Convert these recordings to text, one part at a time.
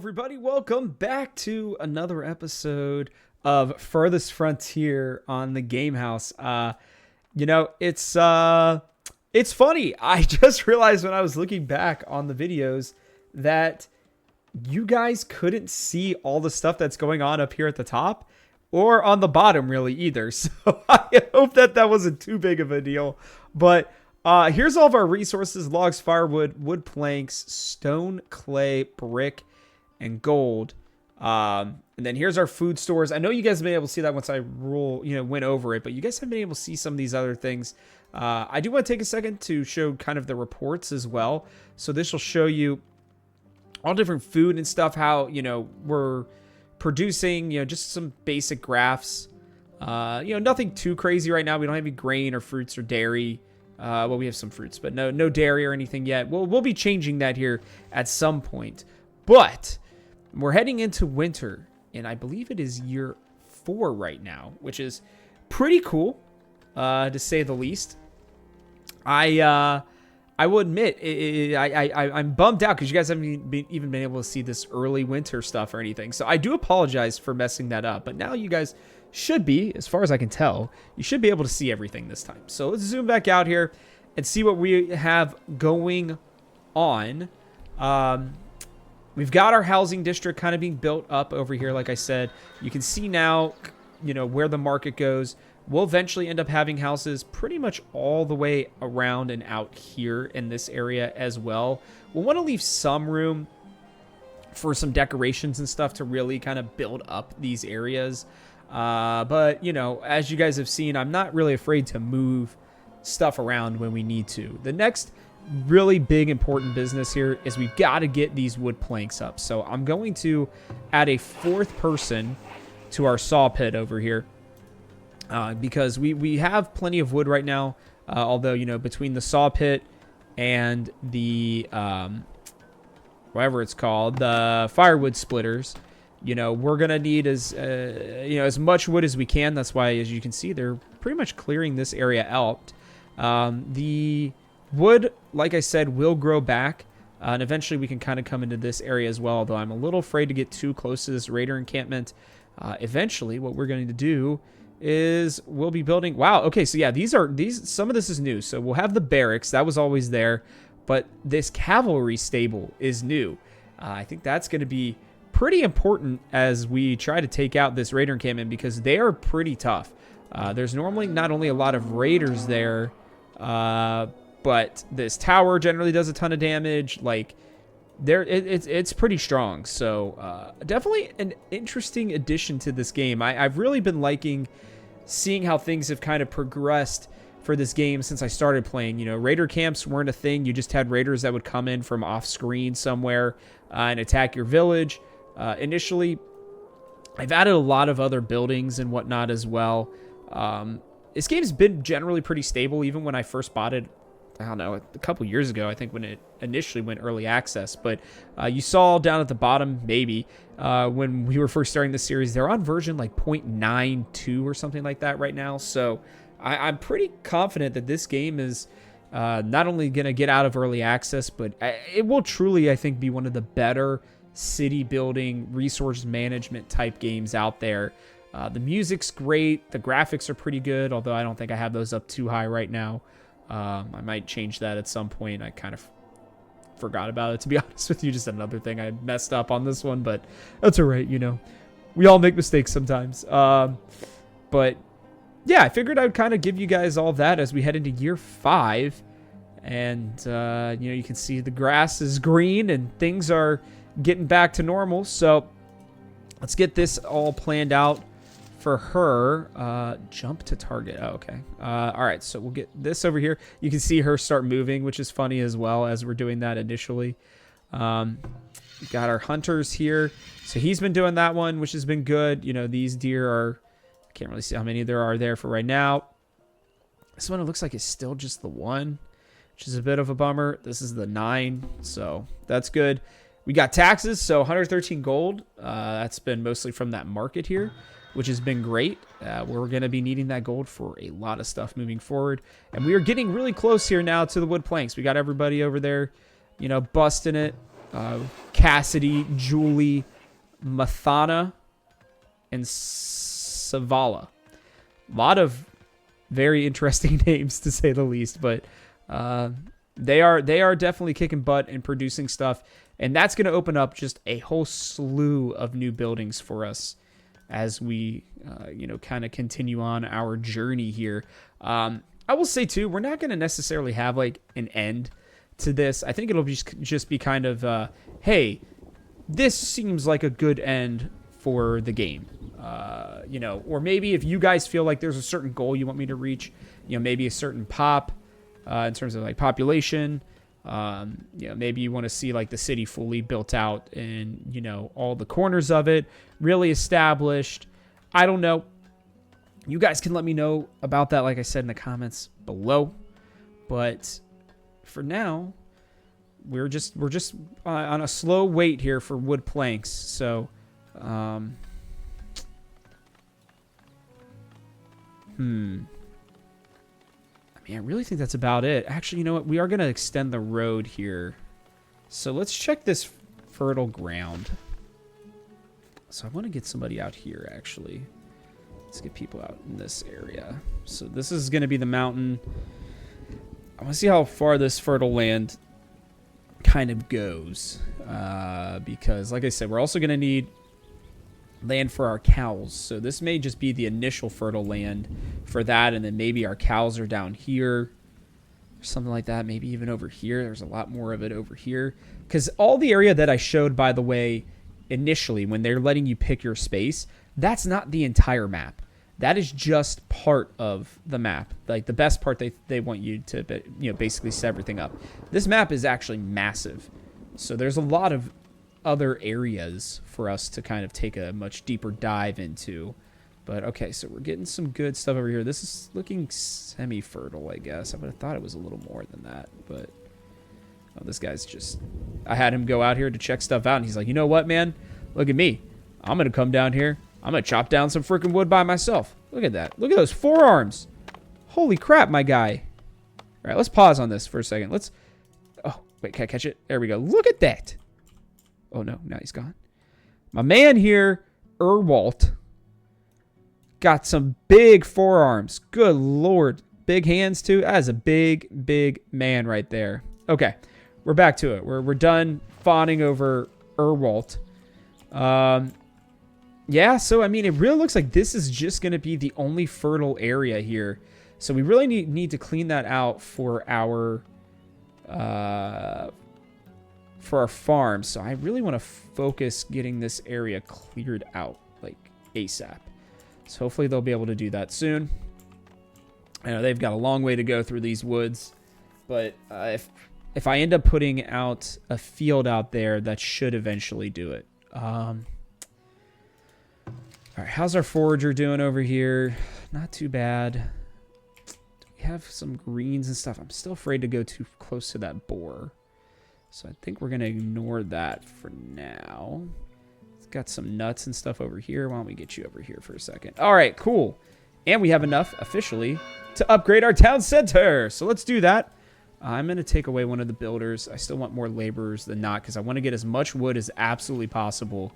everybody, welcome back to another episode of Farthest Frontier on the Game Haus. It's funny. I just realized when I was looking back on the videos that you guys couldn't see all the stuff that's going on up here at the top or on the bottom really either. So I hope that wasn't too big of a deal. But here's all of our resources: logs, firewood, wood planks, stone, clay, brick, and gold. And then here's our food stores. I know you guys have been able to see that once I went over it, but you guys haven't been able to see some of these other things. I do want to take a second to show kind of the reports as well. So this will show you all different food and stuff, how, we're producing, just some basic graphs. Nothing too crazy right now. We don't have any grain or fruits or dairy. Well, we have some fruits, but no dairy or anything yet. We'll be changing that here at some point. But we're heading into winter, and I believe it is year 4 right now, which is pretty cool, to say the least. I will admit, I'm bummed out because you guys haven't even been able to see this early winter stuff or anything. So I do apologize for messing that up. But now you guys should be, as far as I can tell, you should be able to see everything this time. So let's zoom back out here and see what we have going on. We've got our housing district kind of being built up over here. Like I said, you can see now, where the market goes. We'll eventually end up having houses pretty much all the way around and out here in this area as well. We'll want to leave some room for some decorations and stuff to really kind of build up these areas. But, as you guys have seen, I'm not really afraid to move stuff around when we need to. The next really big important business here is we've got to get these wood planks up. So I'm going to add a 4th person to our saw pit over here. Because we have plenty of wood right now, although, between the saw pit and the, whatever it's called, the firewood splitters, we're going to need as much wood as we can. That's why, as you can see, they're pretty much clearing this area out. The wood, like I said, will grow back, and eventually we can kind of come into this area as well, though I'm a little afraid to get too close to this raider encampment. Eventually, what we're going to do is we'll be building. Wow. Okay. So yeah, some of this is new. So we'll have the barracks that was always there, but this cavalry stable is new. I think that's going to be pretty important as we try to take out this raider encampment because they are pretty tough. There's normally not only a lot of raiders there, but this tower generally does a ton of damage. Like it's pretty strong. So definitely an interesting addition to this game. I've really been liking seeing how things have kind of progressed for this game since I started playing. Raider camps weren't a thing. You just had raiders that would come in from off screen somewhere and attack your village. Initially, I've added a lot of other buildings and whatnot as well. This game's been generally pretty stable, even when I first bought it. I don't know, a couple years ago, I think, when it initially went early access. But you saw down at the bottom, maybe, when we were first starting this series, they're on version like 0.92 or something like that right now. So I'm pretty confident that this game is not only going to get out of early access, but it will truly, I think, be one of the better city building, resource management type games out there. The music's great. The graphics are pretty good, although I don't think I have those up too high right now. I might change that at some point. I kind of forgot about it, to be honest with you. Just another thing I messed up on this one, but that's all right. We all make mistakes sometimes. But yeah, I figured I would kind of give you guys all that as we head into year 5. And, you can see the grass is green and things are getting back to normal. So let's get this all planned out. For her, jump to target. Oh, okay. All right, so we'll get this over here. You can see her start moving, which is funny as well as we're doing that initially. Got our hunters here. So he's been doing that one, which has been good. These deer are, I can't really see how many there are there for right now. This one, it looks like it's still just the 1, which is a bit of a bummer. This is the 9, so that's good. We got taxes, so 113 gold. That's been mostly from that market here, which has been great. We're going to be needing that gold for a lot of stuff moving forward. And we are getting really close here now to the wood planks. We got everybody over there, busting it. Cassidy, Julie, Mathana, and Savala. A lot of very interesting names, to say the least, but they are definitely kicking butt and producing stuff, and that's going to open up just a whole slew of new buildings for us as we kind of continue on our journey here. I will say too, we're not going to necessarily have like an end to this. I think it'll just be kind of hey, this seems like a good end for the game. Or maybe if you guys feel like there's a certain goal you want me to reach, maybe a certain pop in terms of like population, maybe you want to see like the city fully built out and, all the corners of it really established. I don't know. You guys can let me know about that, like I said, in the comments below. But for now, we're just on a slow wait here for wood planks. So, I really think that's about it. Actually, you know what? We are going to extend the road here. So let's check this fertile ground. So I want to get somebody out here, actually. Let's get people out in this area. So this is going to be the mountain. I want to see how far this fertile land kind of goes. Because, like I said, we're also going to need land for our cows. So this may just be the initial fertile land for that, and then maybe our cows are down here or something like that. Maybe even over here. There's a lot more of it over here, because all the area that I showed, by the way, initially when they're letting you pick your space, that's not the entire map. That is just part of the map. Like the best part, they want you to basically set everything up. This map is actually massive, so there's a lot of other areas for us to kind of take a much deeper dive into. But okay, so we're getting some good stuff over here. This is looking semi-fertile, I guess. I would have thought it was a little more than that, but this guy's just, I had him go out here to check stuff out, and he's like, you know what, man? Look at me. I'm gonna come down here. I'm gonna chop down some freaking wood by myself. Look at that. Look at those forearms. Holy crap, my guy. All right, let's pause on this for a second. Oh, wait, can I catch it? There we go. Look at that. Oh, no, now he's gone. My man here, Erwalt, got some big forearms. Good Lord. Big hands, too. That is a big, big man right there. Okay, we're back to it. We're done fawning over Erwalt. Yeah, so, I mean, it really looks like this is just going to be the only fertile area here. So we really need to clean that out for our farm. So I really want to focus getting this area cleared out, like, ASAP. So hopefully they'll be able to do that soon. I know they've got a long way to go through these woods, but if I end up putting out a field out there, that should eventually do it. All right, how's our forager doing over here? Not too bad. We have some greens and stuff. I'm still afraid to go too close to that boar, so I think we're going to ignore that for now. It's got some nuts and stuff over here. Why don't we get you over here for a second? All right, cool. And we have enough, officially, to upgrade our town center. So let's do that. I'm going to take away one of the builders. I still want more laborers than not, because I want to get as much wood as absolutely possible,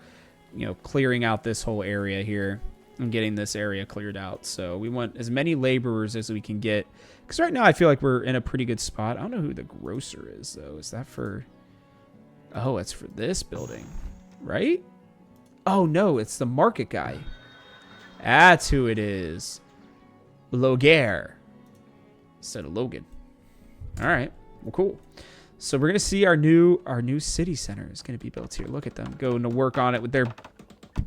clearing out this whole area here and getting this area cleared out. So we want as many laborers as we can get, because right now I feel like we're in a pretty good spot. I don't know who the grocer is, though. Is that for... Oh, it's for this building, right? Oh, no, it's the market guy. That's who it is. Logair instead of Logan. All right, well, cool. So we're gonna see our new city center is gonna be built here. Look at them going to work on it with their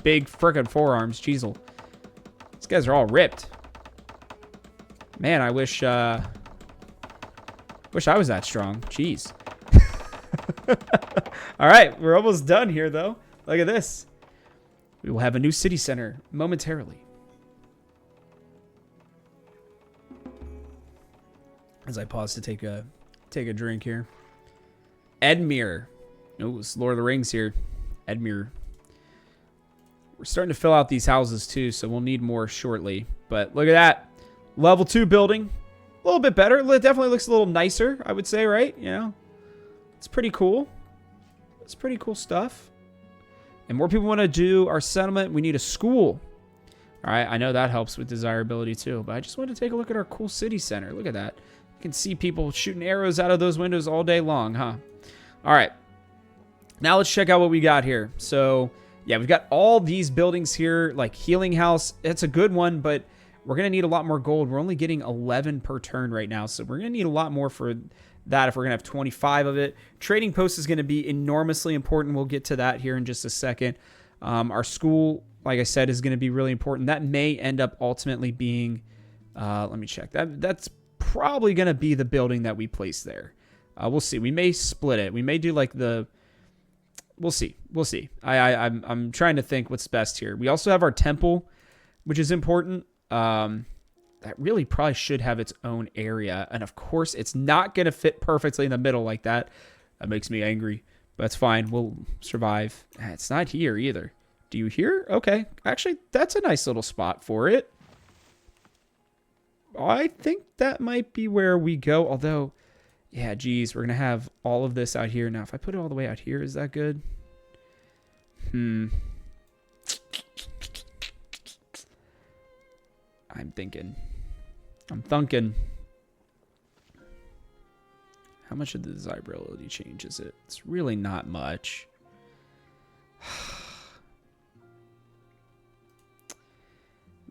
big frickin' forearms. Jeezle, these guys are all ripped. Man, I wish I was that strong. Jeez. All right, we're almost done here, though. Look at this. We will have a new city center momentarily. As I pause to take a drink here. Edmure. Oh, it's Lord of the Rings here. Edmure. We're starting to fill out these houses too, so we'll need more shortly. But look at that. Level 2 building. A little bit better. It definitely looks a little nicer, I would say, right? It's pretty cool. It's pretty cool stuff. And more people want to do our settlement. We need a school. All right, I know that helps with desirability too, but I just wanted to take a look at our cool city center. Look at that. You can see people shooting arrows out of those windows all day long, huh? All right. Now let's check out what we got here. So, yeah, we've got all these buildings here, like Healing House. It's a good one, but we're going to need a lot more gold. We're only getting 11 per turn right now, so we're going to need a lot more for that if we're going to have 25 of it. Trading post is going to be enormously important. We'll get to that here in just a second. Our school, like I said, is going to be really important. That may end up ultimately being, let me check. That's probably going to be the building that we place there. We'll see. We may split it. We may do like we'll see. We'll see. I'm trying to think what's best here. We also have our temple, which is important. That really probably should have its own area. And of course, it's not going to fit perfectly in the middle like that. That makes me angry. But that's fine. We'll survive. It's not here either. Do you hear? Okay. Actually, that's a nice little spot for it. I think that might be where we go. Although, yeah, geez, we're going to have all of this out here. Now, if I put it all the way out here, is that good? I'm thinking. How much of the desirability change is it? It's really not much.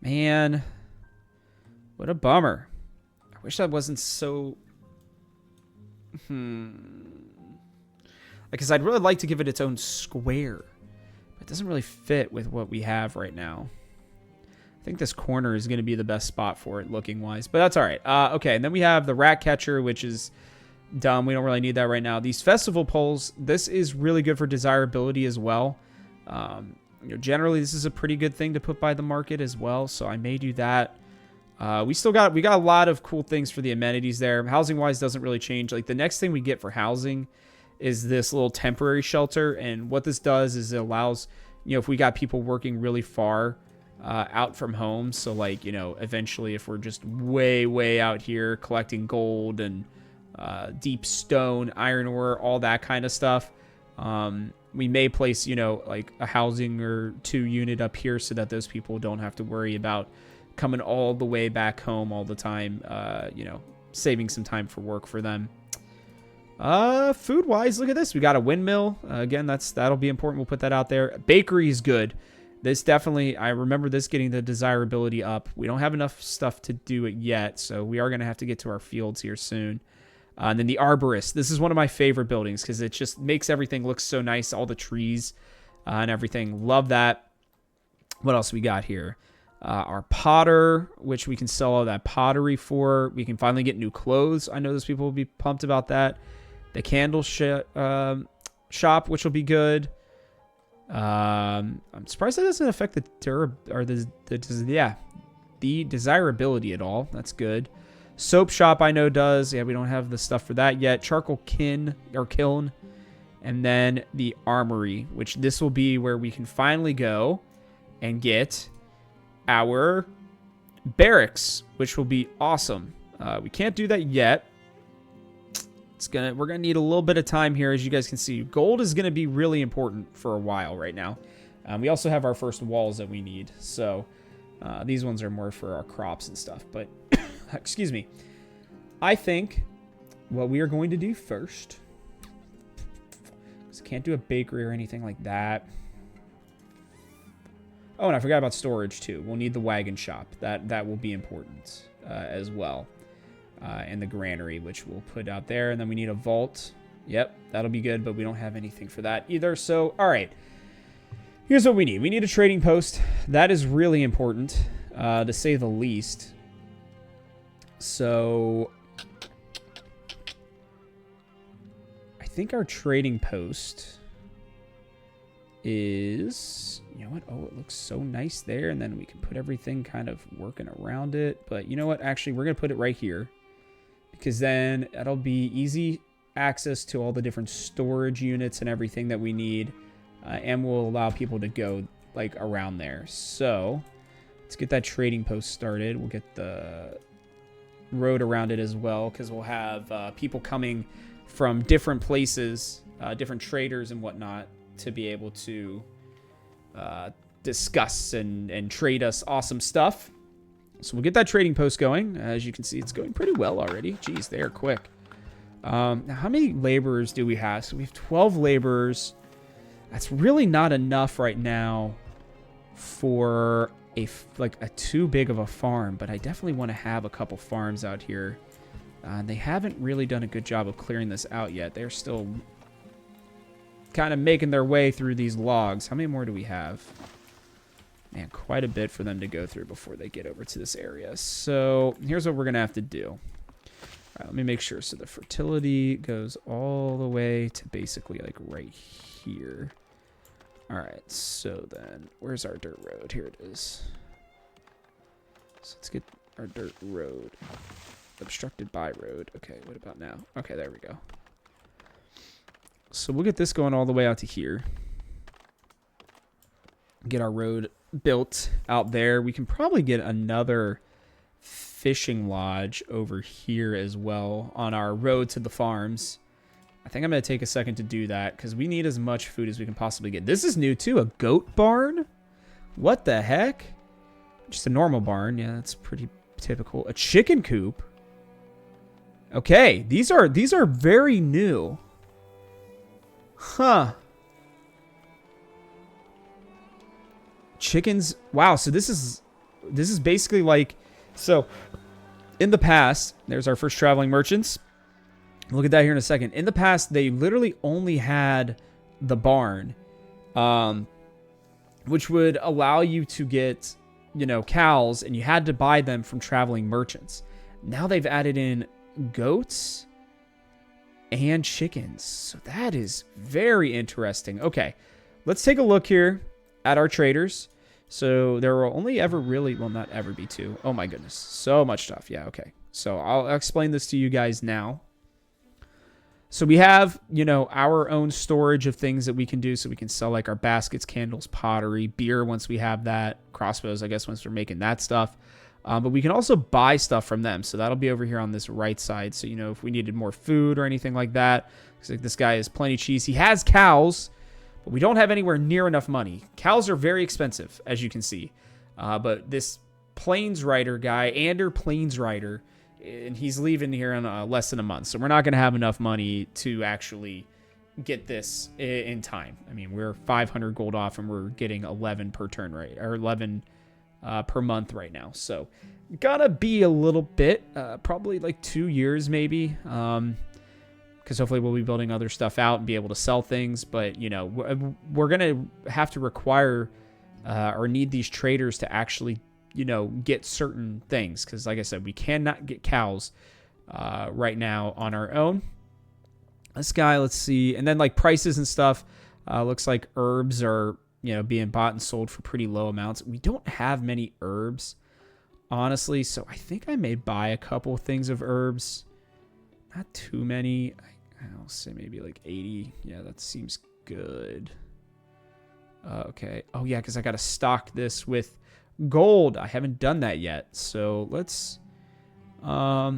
Man, what a bummer. I wish that wasn't so... Because I'd really like to give it its own square. But it doesn't really fit with what we have right now. I think this corner is going to be the best spot for it looking wise. But that's all right. Okay, and then we have the rat catcher, which is dumb. We don't really need that right now. These festival poles, this is really good for desirability as well. Generally, this is a pretty good thing to put by the market as well. So I may do that. We got a lot of cool things for the amenities there. Housing wise doesn't really change. Like the next thing we get for housing is this little temporary shelter. And what this does is it allows, if we got people working really far out from home. So like, eventually if we're just way out here collecting gold and deep stone, iron ore, all that kind of stuff. We may place, like a housing or 2 unit up here so that those people don't have to worry about coming all the way back home all the time, saving some time for work for them. Food wise, look at this. We got a windmill. Again, that'll be important. We'll put that out there. Bakery is good. This definitely, I remember this getting the desirability up. We don't have enough stuff to do it yet, so we are going to have to get to our fields here soon. And then the arborist. This is one of my favorite buildings because it just makes everything look so nice. All the trees and everything. Love that. What else we got here? Our potter, which we can sell all that pottery for. We can finally get new clothes. I know those people will be pumped about that. The candle shop, which will be good. I'm surprised that doesn't affect the desirability at all. That's good. Soap shop I know does. Yeah, we don't have the stuff for that yet. Charcoal kiln. And then the armory, which this will be where we can finally go and get our barracks, which will be awesome. We can't do that yet. We're gonna need a little bit of time here. As you guys can see, gold is gonna be really important for a while right now. We also have our first walls that we need, so these ones are more for our crops and stuff. But excuse me, I think what we are going to do first, because I can't do a bakery or anything like that. Oh, and I forgot about storage too. We'll need the wagon shop. That will be important as well. And the granary, which we'll put out there. And then we need a vault. Yep, that'll be good, but we don't have anything for that either. So, all right. Here's what we need. We need a trading post. That is really important, to say the least. So, I think our trading post is... You know what? Oh, it looks so nice there. And then we can put everything kind of working around it. But you know what? Actually, we're going to put it right here. Because then that'll be easy access to all the different storage units and everything that we need. And will allow people to go like around there. So let's get that trading post started. We'll get the road around it as well. Because we'll have people coming from different places, different traders and whatnot, to be able to discuss and trade us awesome stuff. So we'll get that trading post going. As you can see, it's going pretty well already. Jeez, they are quick. Now, how many laborers do we have? So we have 12 laborers. That's really not enough right now for a too big of a farm, but I definitely want to have a couple farms out here. They haven't really done a good job of clearing this out yet. They're still kind of making their way through these logs. How many more do we have? Man, quite a bit for them to go through before they get over to this area. So here's what we're going to have to do. All right, let me make sure. So the fertility goes all the way to basically like right here. All right, so then where's our dirt road? Here it is. So let's get our dirt road. Obstructed by road. Okay, what about now? Okay, there we go. So we'll get this going all the way out to here. Get our road built out there. We can probably get another fishing lodge over here as well on our road to the farms. I think I'm going to take a second to do that because we need as much food as we can possibly get. This is new too, a goat barn? What the heck? Just a normal barn. Yeah, that's pretty typical. A chicken coop. Okay, these are very new. Huh. Chickens. Wow, so this is basically like, so in the past, there's our first traveling merchants. Look at that here in a second. In the past, they literally only had the barn, which would allow you to get, cows, and you had to buy them from traveling merchants. Now they've added in goats and chickens. So that is very interesting. Okay, let's take a look here at our traders. So there will only ever really, well, not ever be two. Oh my goodness, so much stuff. Yeah, okay. So I'll explain this to you guys now. So we have, our own storage of things that we can do. So we can sell like our baskets, candles, pottery, beer once we have that, crossbows, I guess, once we're making that stuff. But we can also buy stuff from them. So that'll be over here on this right side. So, if we needed more food or anything like that, looks like this guy has plenty of cheese. He has cows, but we don't have anywhere near enough money. Cows are very expensive, as you can see. But this Plains Rider guy, Ander Plains Rider, and he's leaving here in less than a month. So we're not going to have enough money to actually get this in time. I mean, we're 500 gold off and we're getting 11 per turn rate, or 11 per month right now. So gotta be a little bit, probably like 2 years maybe. Because hopefully we'll be building other stuff out and be able to sell things. But, we're going to have to require or need these traders to actually get certain things, because like I said, we cannot get cows right now on our own. This guy, let's see, and then like prices and stuff, looks like herbs are being bought and sold for pretty low amounts. We don't have many herbs, honestly, so I think I may buy a couple things of herbs. Not too many. I'll say maybe like 80. Yeah, that seems good. Okay. Oh yeah, because I got to stock this with gold. I haven't done that yet. So let's I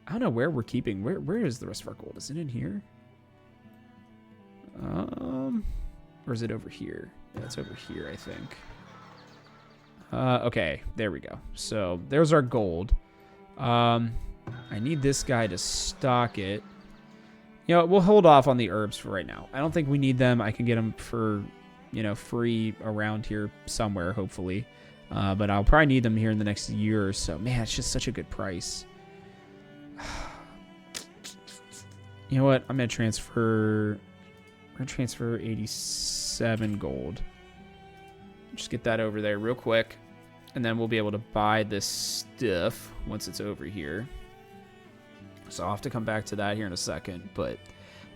don't know where we're keeping. Where is the rest of our gold? Is it in here? Or is it over here? Yeah, it's over here, I think. Okay, there we go. So there's our gold. I need this guy to stock it. We'll hold off on the herbs for right now. I don't think we need them. I can get them for free around here somewhere, hopefully. But I'll probably need them here in the next year or so. Man, it's just such a good price. You know what? I'm going to transfer 87 gold. Just get that over there real quick. And then we'll be able to buy this stuff once it's over here. So I'll have to come back to that here in a second. But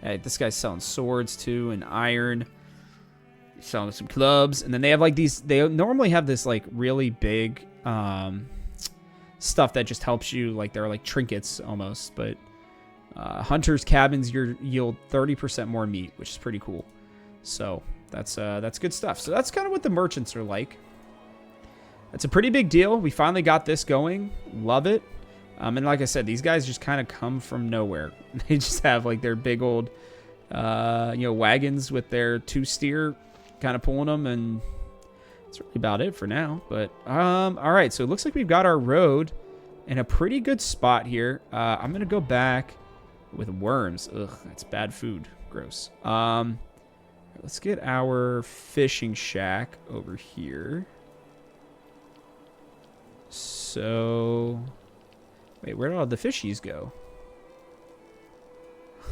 hey, this guy's selling swords too and iron. Selling some clubs, and then they have like these, they normally have this like really big stuff that just helps you, like they're like trinkets almost, but hunters cabins yield 30% more meat, which is pretty cool. So that's good stuff. So that's kind of what the merchants are like. That's a pretty big deal. We finally got this going. Love it. And like I said, these guys just kind of come from nowhere. They just have like their big old, wagons with their 2-steer kind of pulling them, and that's really about it for now. But all right, so it looks like we've got our road in a pretty good spot here. I'm gonna go back with worms. Ugh, that's bad food. Gross. Let's get our fishing shack over here. So, wait, where did all the fishies go?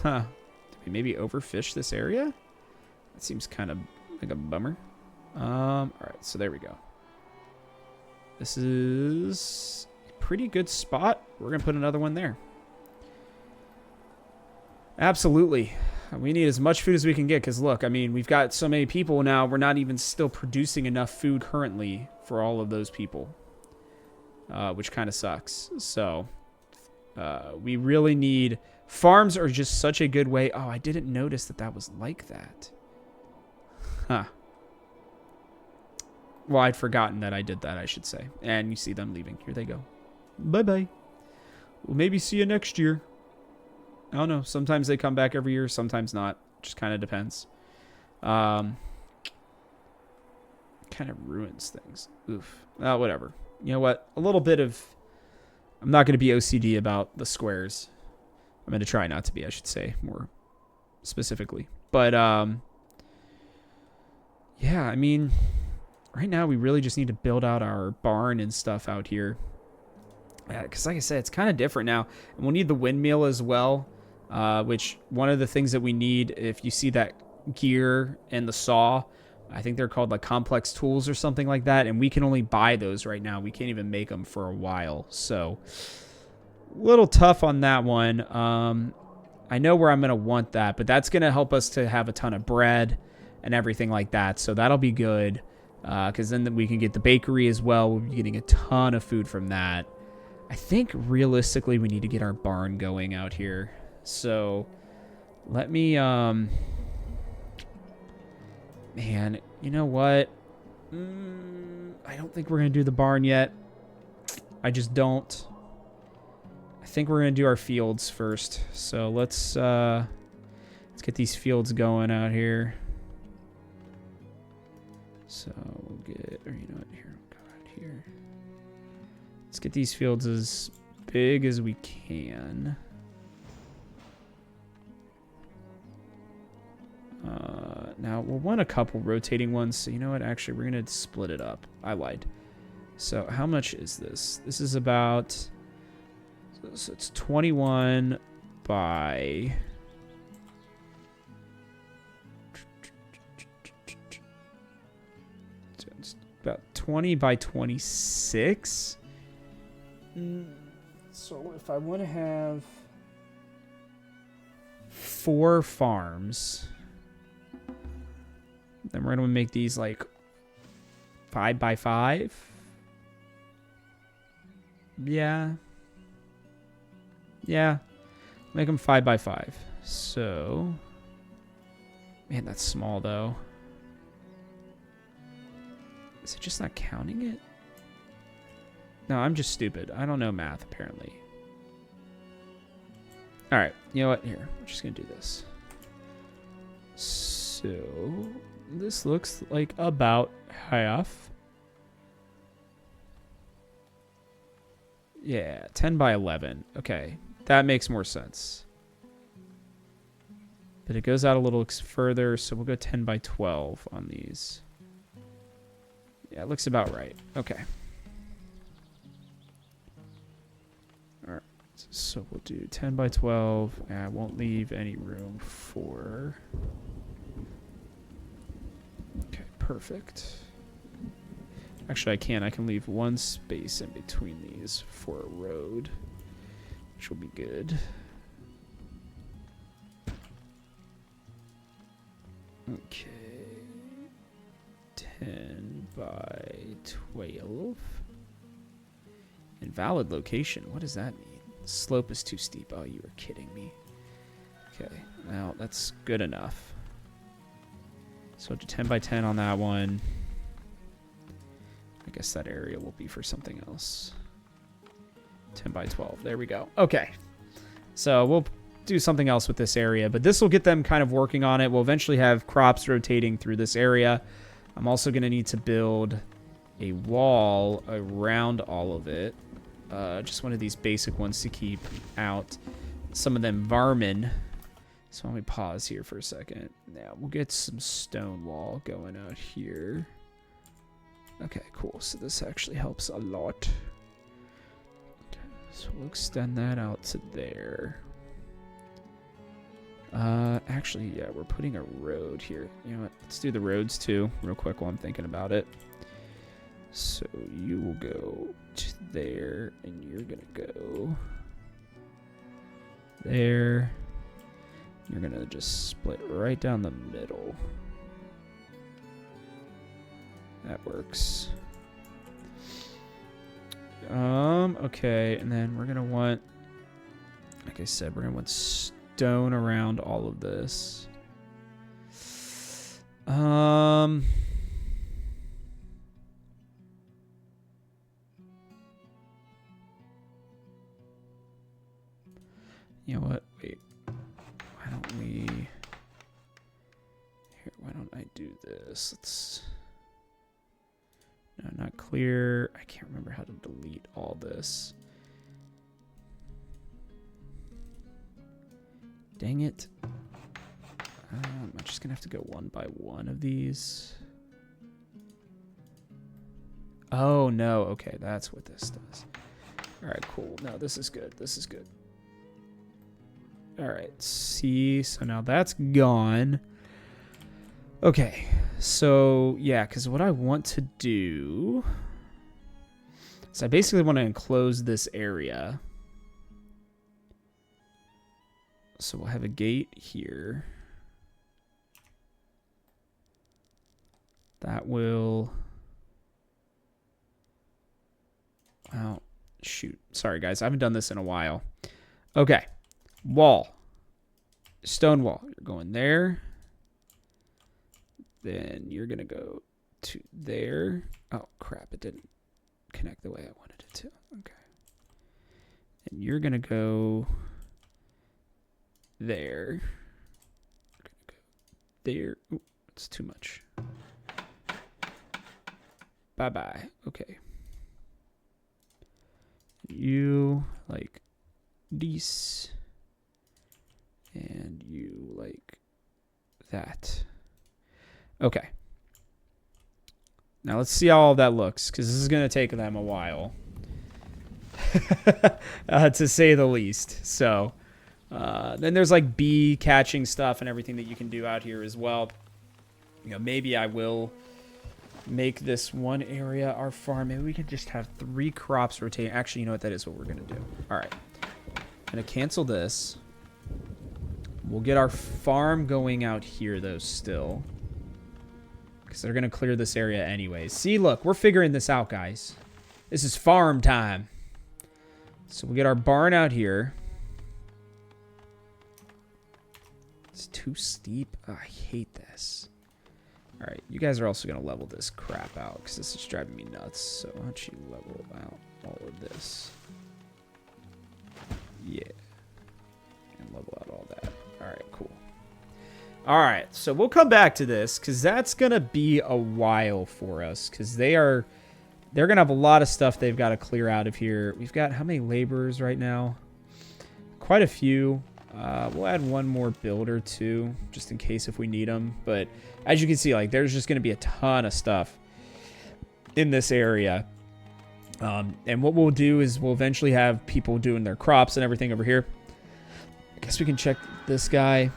Huh. Did we maybe overfish this area? That seems kind of like a bummer. All right, so there we go. This is a pretty good spot. We're going to put another one there. Absolutely. We need as much food as we can get because, look, I mean, we've got so many people now. We're not even still producing enough food currently for all of those people, which kind of sucks. So we really need... Farms are just such a good way. Oh, I didn't notice that that was like that. Huh. Well, I'd forgotten that I did that, I should say. And you see them leaving. Here they go. Bye-bye. We'll maybe see you next year. I don't know. Sometimes they come back every year. Sometimes not. Just kind of depends. Kind of ruins things. Oof. Whatever. You know what? A little bit of... I'm not going to be OCD about the squares. I'm going to try not to be, I should say, more specifically. But, yeah, I mean, right now we really just need to build out our barn and stuff out here. Because, like I said, it's kind of different now. And we'll need the windmill as well, which one of the things that we need, if you see that gear and the saw, I think they're called like complex tools or something like that. And we can only buy those right now. We can't even make them for a while. So... little tough on that one. I know where I'm going to want that, but that's going to help us to have a ton of bread and everything like that. So that'll be good because then we can get the bakery as well. We'll be getting a ton of food from that. I think realistically we need to get our barn going out here. So let me... man, you know what? I don't think we're going to do the barn yet. I just don't. I think we're going to do our fields first. So let's get these fields going out here. So we'll get, or you know what, here, we'll go out here. Let's get these fields as big as we can. Now we'll want a couple rotating ones. So you know what, actually we're going to split it up. I lied. So how much is this? This is about... so it's 21 by... it's about 20 by 26. So if I want to have 4 farms, then we're going to make these like 5 by 5. Yeah. Yeah, make them 5 by 5. So, man, that's small though. Is it just not counting it? No, I'm just stupid. I don't know math apparently. All right, you know what? Here, we're just gonna do this. So this looks like about half. Yeah, 10 by 11. Okay. That makes more sense. But it goes out a little further, so we'll go 10 by 12 on these. Yeah, it looks about right. Okay. Alright, so we'll do 10 by 12. I won't leave any room for... okay, perfect. Actually, I can. I can leave one space in between these for a road, which will be good. Okay. 10 by 12. Invalid location. What does that mean? Slope is too steep. Oh, you are kidding me. Okay. Now, that's good enough. So, do 10 by 10 on that one. I guess that area will be for something else. 10 by 12. There we go. Okay. So we'll do something else with this area, but this will get them kind of working on it. We'll eventually have crops rotating through this area. I'm also going to need to build a wall around all of it. Just one of these basic ones to keep out some of them varmin. So let me pause here for a second. Now we'll get some stone wall going out here. Okay, cool. So this actually helps a lot. So we'll extend that out to there. Actually, yeah, we're putting a road here. You know what? Let's do the roads too, real quick while I'm thinking about it. So you will go to there, and you're gonna go there. You're gonna just split right down the middle. That works. Okay, and then we're gonna want, like I said, we're gonna want stone around all of this. You know what? Wait. Why don't we... Here, why don't I do this? Let's... No, not clear. I can't remember how to delete all this. Dang it. I'm just going to have to go one by one of these. Oh, no. Okay, that's what this does. All right, cool. No, this is good. This is good. All right, see, so now that's gone. Okay, so yeah, because what I want to do is I basically want to enclose this area. So we'll have a gate here. That will... Oh, shoot. Sorry, guys. I haven't done this in a while. Okay. Wall. Stone wall. You're going there. Then you're going to go to there. Oh, crap. It didn't connect the way I wanted it to. Okay. And you're going to go there. You're going to go there. Ooh, it's too much. Bye-bye. Okay. You like these. And you like that. Okay. Now let's see how all that looks, because this is going to take them a while. To say the least. So, then there's like bee catching stuff and everything that you can do out here as well. You know, maybe I will make this one area our farm. Maybe we can just have 3 crops rotating. Actually, you know what? That is what we're going to do. All right. I'm going to cancel this. We'll get our farm going out here, though, still. Because they're going to clear this area anyways. See, look, we're figuring this out, guys. This is farm time. So we'll get our barn out here. It's too steep. Oh, I hate this. All right, you guys are also going to level this crap out because this is driving me nuts. So why don't you level out all of this? Yeah. And level out all that. All right, cool. All right, so we'll come back to this because that's going to be a while for us because they're going to have a lot of stuff they've got to clear out of here. We've got how many laborers right now? Quite a few. We'll add one more builder too, just in case if we need them. But as you can see, like there's just going to be a ton of stuff in this area. And what we'll do is we'll eventually have people doing their crops and everything over here. I guess we can check this guy.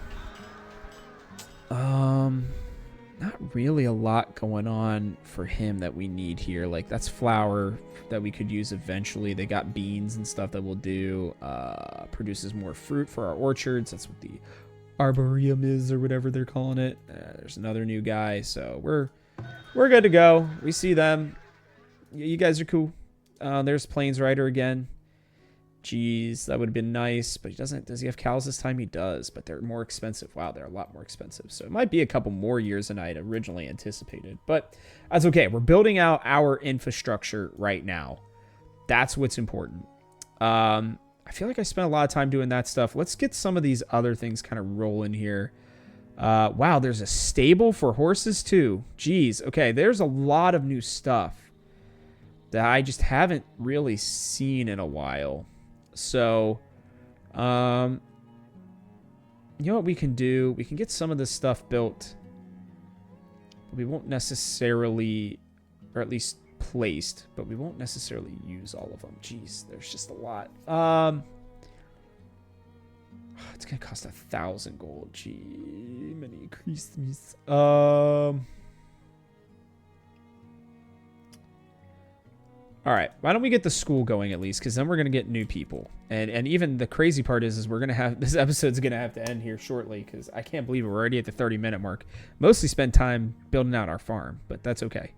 Not really a lot going on for him that we need here. Like that's flour that we could use eventually. They got beans and stuff that we'll do. Produces more fruit for our orchards. That's what the arboretum is or whatever they're calling it. There's another new guy. So we're good to go. We see them. You guys are cool. There's Plains Rider again. Jeez, that would have been nice, but he doesn't. Does he have cows this time? He does, but they're more expensive. Wow, they're a lot more expensive. So it might be a couple more years than I had originally anticipated, but that's okay. We're building out our infrastructure right now. That's what's important. I feel like I spent a lot of time doing that stuff. Let's get some of these other things kind of rolling here. Wow, there's a stable for horses too. Jeez. Okay, there's a lot of new stuff that I just haven't really seen in a while. So, you know what we can do? We can get some of this stuff built. We won't necessarily, or at least placed, but we won't necessarily use all of them. Jeez, there's just a lot. It's gonna cost 1,000 gold. Gee, many Christmas. All right, why don't we get the school going at least? Because then we're gonna get new people, and even the crazy part is we're gonna have this episode's gonna have to end here shortly because I can't believe we're already at the 30-minute mark. Mostly spent time building out our farm, but that's okay.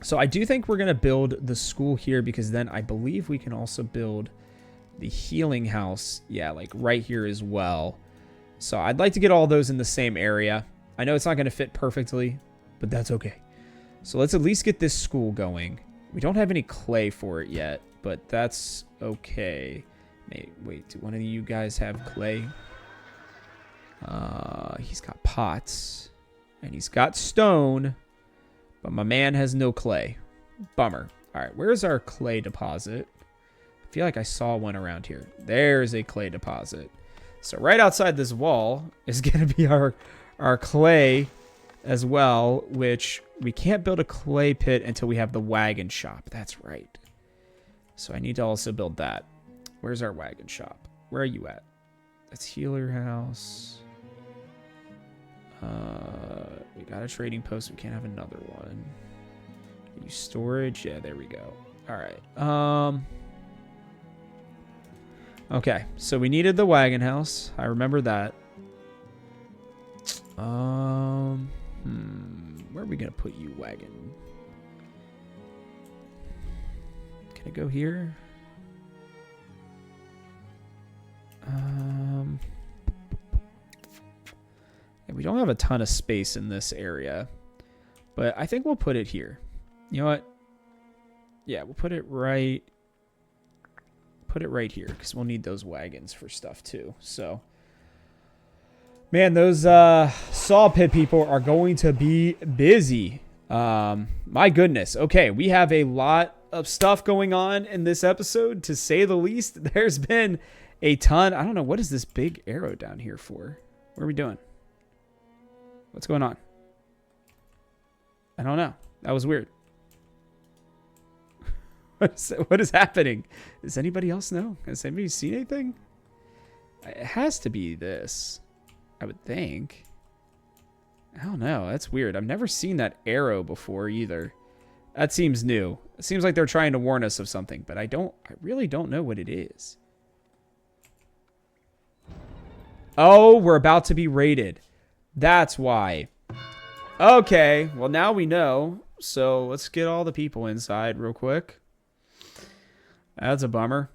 So I do think we're gonna build the school here because then I believe we can also build the healing house, yeah, like right here as well. So I'd like to get all those in the same area. I know it's not gonna fit perfectly, but that's okay. So let's at least get this school going. We don't have any clay for it yet, but that's okay. Wait, do one of you guys have clay? He's got pots. And he's got stone. But my man has no clay. Bummer. Alright, where's our clay deposit? I feel like I saw one around here. There's a clay deposit. So right outside this wall is going to be our clay as well, which we can't build a clay pit until we have the wagon shop. That's right. So I need to also build that. Where's our wagon shop? Where are you at? That's healer house. We got a trading post. We can't have another one. Use storage. Yeah, there we go. All right. Okay, so we needed the wagon house. I remember that. Where are we gonna put you, wagon? Can I go here? Yeah, we don't have a ton of space in this area, but I think we'll put it here. You know what? Yeah, we'll put it right here because we'll need those wagons for stuff too. So, man, those saw pit people are going to be busy. My goodness. Okay, we have a lot of stuff going on in this episode, to say the least. There's been a ton. I don't know, what is this big arrow down here for? What are we doing? What's going on? I don't know. That was weird. What is happening? Does anybody else know? Has anybody seen anything? It has to be this, I would think. I don't know. That's weird. I've never seen that arrow before either. That seems new. It seems like they're trying to warn us of something, but I really don't know what it is. Oh, we're about to be raided. That's why. Okay, well now we know. So let's get all the people inside real quick. That's a bummer.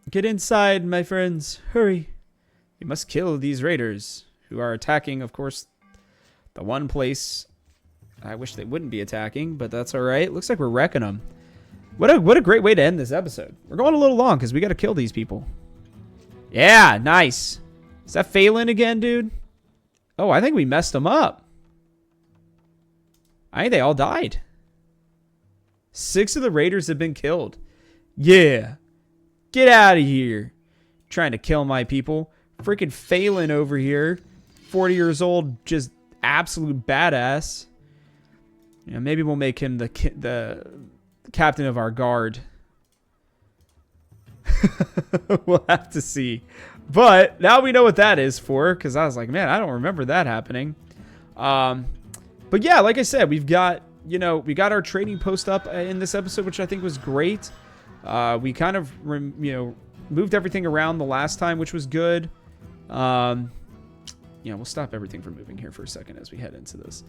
Get inside, my friends. Hurry. We must kill these raiders who are attacking, of course, the one place I wish they wouldn't be attacking, but that's all right. Looks like we're wrecking them. What a great way to end this episode. We're going a little long because we got to kill these people. Yeah, nice. Is that Phelan again, dude? Oh, I think we messed them up. I think they all died. 6 of the raiders have been killed. Yeah. Get out of here. Trying to kill my people. Freaking Phelan over here. 40 years old. Just absolute badass. Yeah, maybe we'll make him the captain of our guard. We'll have to see. But now we know what that is for. Because I was like, man, I don't remember that happening. But yeah, like I said, we've got... You know, we got our trading post up in this episode, which I think was great. We kind of, moved everything around the last time, which was good. We'll stop everything from moving here for a second as we head into this.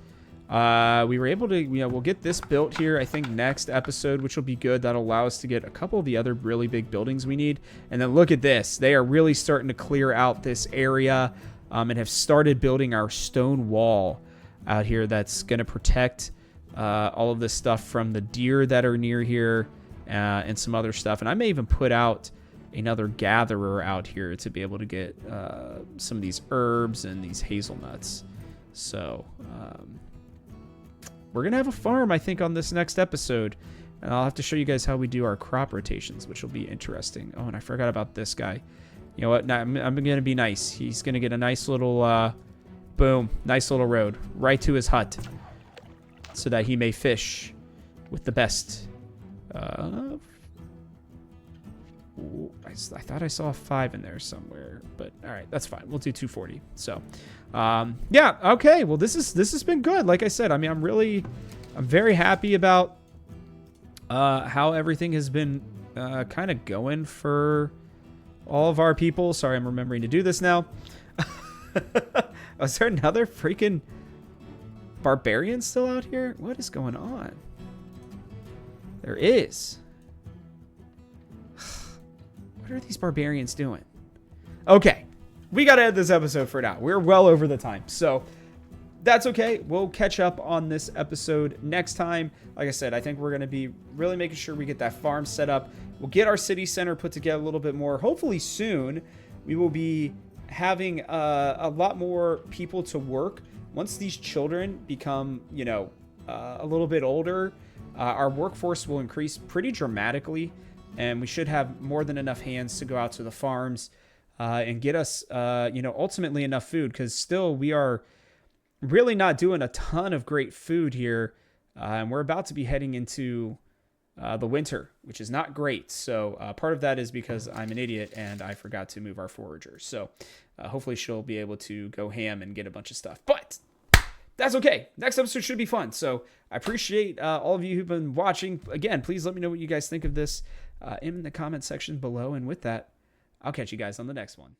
We were able to, we'll get this built here, I think, next episode, which will be good. That'll allow us to get a couple of the other really big buildings we need. And then look at this. They are really starting to clear out this area and have started building our stone wall out here that's going to protect... all of this stuff from the deer that are near here and some other stuff. And I may even put out another gatherer out here to be able to get some of these herbs and these hazelnuts. So we're going to have a farm, I think, on this next episode. And I'll have to show you guys how we do our crop rotations, which will be interesting. Oh, and I forgot about this guy. You know what? Now, I'm going to be nice. He's going to get a nice little, boom, nice little road right to his hut so that he may fish with the best. I thought I saw a 5 in there somewhere, but all right, that's fine. We'll do 240. So, yeah, okay. Well, this has been good. Like I said, I mean, I'm very happy about how everything has been kind of going for all of our people. Sorry, I'm remembering to do this now. Is there another freaking barbarian still out here? What is going on? There is. What are these barbarians doing? Okay, we got to end this episode for now. We're well over the time, so that's okay. We'll catch up on this episode next time. Like I said, I think we're going to be really making sure we get that farm set up. We'll get our city center put together a little bit more. Hopefully soon we will be having a lot more people to work. Once these children become, you know, a little bit older, our workforce will increase pretty dramatically, and we should have more than enough hands to go out to the farms and get us, you know, ultimately enough food, because still we are really not doing a ton of great food here, and we're about to be heading into the winter, which is not great. So part of that is because I'm an idiot and I forgot to move our foragers. So hopefully she'll be able to go ham and get a bunch of stuff. But that's okay. Next episode should be fun. So I appreciate all of you who've been watching. Again, please let me know what you guys think of this in the comment section below. And with that, I'll catch you guys on the next one.